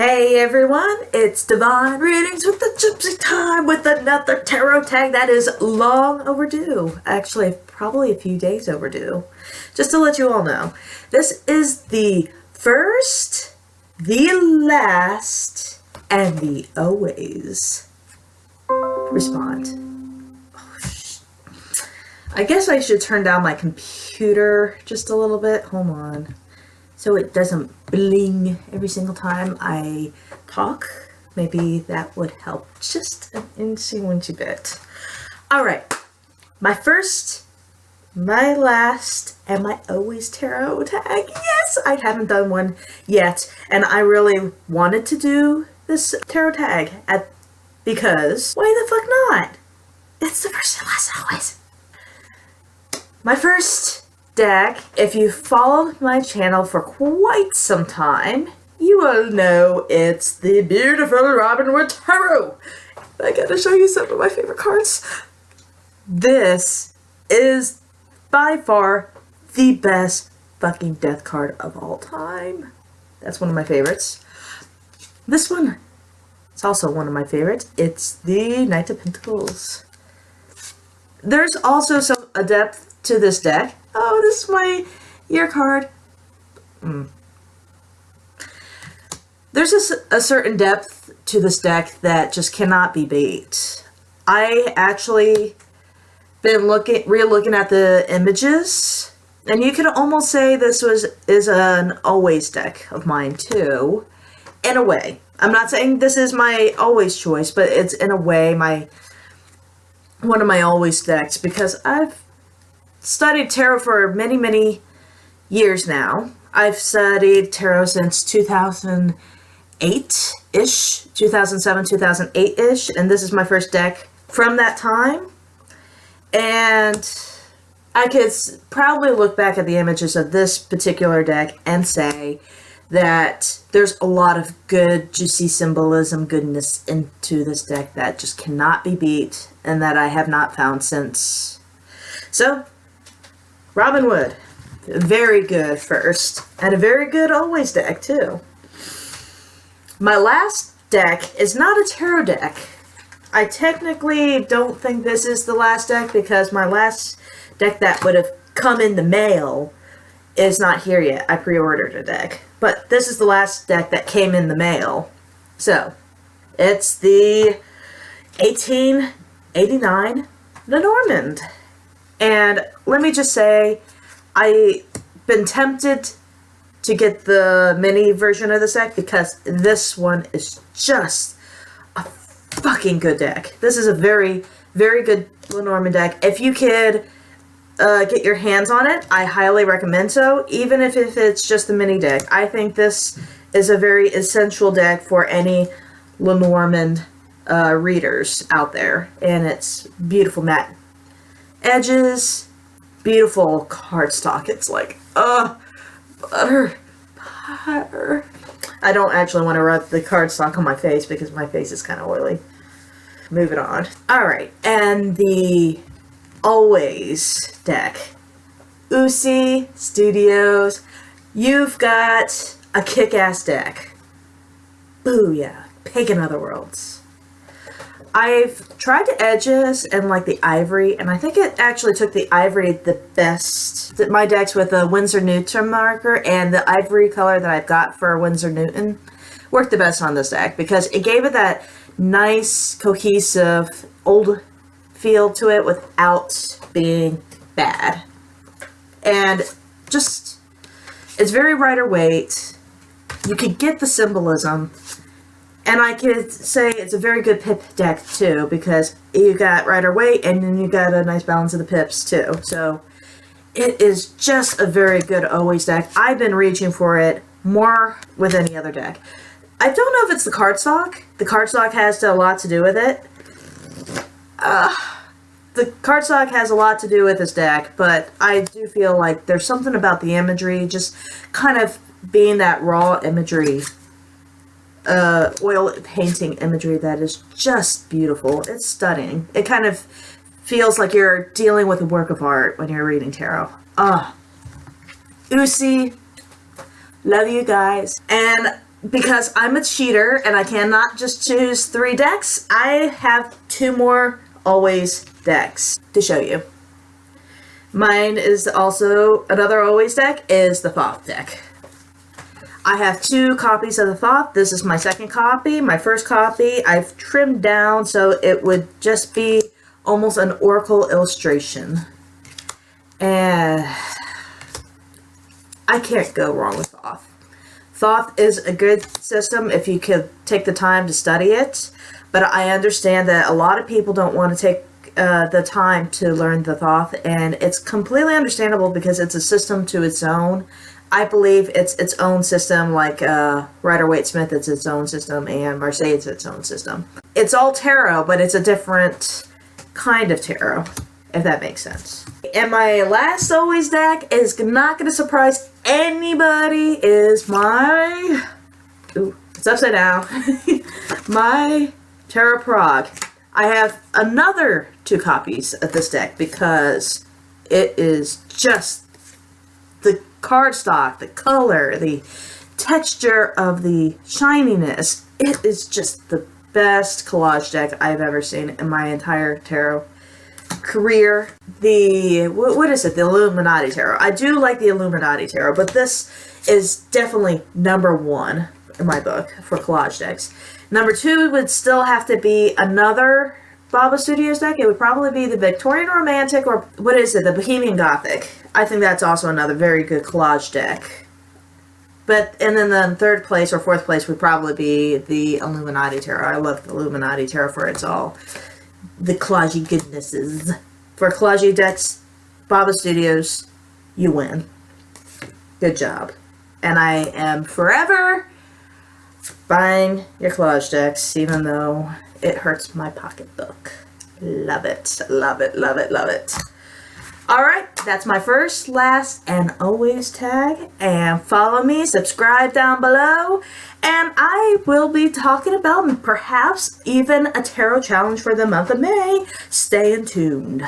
Hey everyone, it's Divine Readings with the Gypsy Time with another tarot tag that is long overdue. Actually, probably a few days overdue. Just to let you all know, this is the first, the last, and the always respond. I guess I should turn down my computer just a little bit. Hold on. So it doesn't bling every single time I talk. Maybe that would help just an incy bit. Alright, my first, my last, and my always tarot tag. Yes, I haven't done one yet, and I really wanted to do this tarot tag because why the fuck not? It's the first and last always. My first deck, if you followed my channel for quite some time, you will know it's the beautiful Arwen Tag. I gotta show you some of my favorite cards. This is by far the best fucking death card of all time. That's one of my favorites. This one is also one of my favorites. It's the Knight of Pentacles. There's also a depth to this deck. Oh, this is my year card. There's a certain depth to this deck that just cannot be beat. I actually been re-looking at the images, and you could almost say this is an always deck of mine too, in a way. I'm not saying this is my always choice, but it's in a way one of my always decks, because I've studied tarot for many years now. I've studied tarot since 2008-ish, 2007, 2008-ish, and this is my first deck from that time. And I could proudly look back at the images of this particular deck and say that there's a lot of good, juicy symbolism, goodness into this deck that just cannot be beat, and that I have not found since. So, Robin Wood, very good first, and a very good always deck too. My last deck is not a tarot deck. I technically don't think this is the last deck, because my last deck that would have come in the mail is not here yet. I pre-ordered a deck, but this is the last deck that came in the mail. So, it's the 1889 Lenormand. And let me just say, I've been tempted to get the mini version of this deck, because this one is just a fucking good deck. This is a very good Lenormand deck. If you could get your hands on it, I highly recommend so, even if it's just the mini deck. I think this is a very essential deck for any Lenormand readers out there. And it's beautiful matte edges, beautiful cardstock. It's like, butter. I don't actually want to rub the cardstock on my face because my face is kind of oily. Moving on. Alright, and the always deck. Usi Studios, you've got a kick-ass deck. Booyah. Pagan Otherworlds. I've tried the edges and like the ivory, and I think it actually took the ivory the best. My decks with the Winsor Newton marker and the ivory color that I've got for Winsor Newton worked the best on this deck, because it gave it that nice, cohesive, old feel to it without being bad. And just, it's very Rider Waite. You could get the symbolism. And I could say it's a very good pip deck too, because you got Rider Waite and then you got a nice balance of the pips too. So it is just a very good always deck. I've been reaching for it more with any other deck. I don't know if it's the cardstock. The cardstock has a lot to do with it. The cardstock has a lot to do with this deck, but I do feel like there's something about the imagery, just kind of being that raw imagery, oil painting imagery, that is just beautiful. It's stunning. It kind of feels like you're dealing with a work of art when you're reading tarot. Usi, love you guys. And because I'm a cheater and I cannot just choose 3 decks, I have 2 more Always decks to show you. Mine is also, another Always deck is the Thoth deck. I have 2 copies of the Thoth. This is my second copy. My first copy I've trimmed down so it would just be almost an Oracle illustration. And I can't go wrong with Thoth. Thoth is a good system if you could take the time to study it, but I understand that a lot of people don't want to take the time to learn the Thoth, and it's completely understandable because it's a system to its own. I believe it's its own system, like Rider-Waite-Smith, it's its own system, and Marseille is its own system. It's all tarot, but it's a different kind of tarot, if that makes sense. And my last Always deck is not going to surprise anybody, is my... Ooh, it's upside down. My Tarot Prague. I have another 2 copies of this deck because it is just the cardstock, the color, the texture of the shininess. It is just the best collage deck I've ever seen in my entire tarot career. The, what is it? The Illuminati Tarot. I do like the Illuminati Tarot, but this is definitely number 1 in my book for collage decks. Number 2 would still have to be another Baba Studios deck. It would probably be the Victorian Romantic, or what is it? The Bohemian Gothic. I think that's also another very good collage deck. But, and then the 3rd place or 4th place would probably be the Illuminati Tarot. I love the Illuminati Tarot for its all the collagey goodnesses. For collagey decks, Baba Studios, you win. Good job. And I am forever buying your collage decks, even though it hurts my pocketbook. Love it, love it, love it, love it. Alright, that's my first, last, and always tag. And follow me, subscribe down below. And I will be talking about perhaps even a tarot challenge for the month of May. Stay tuned.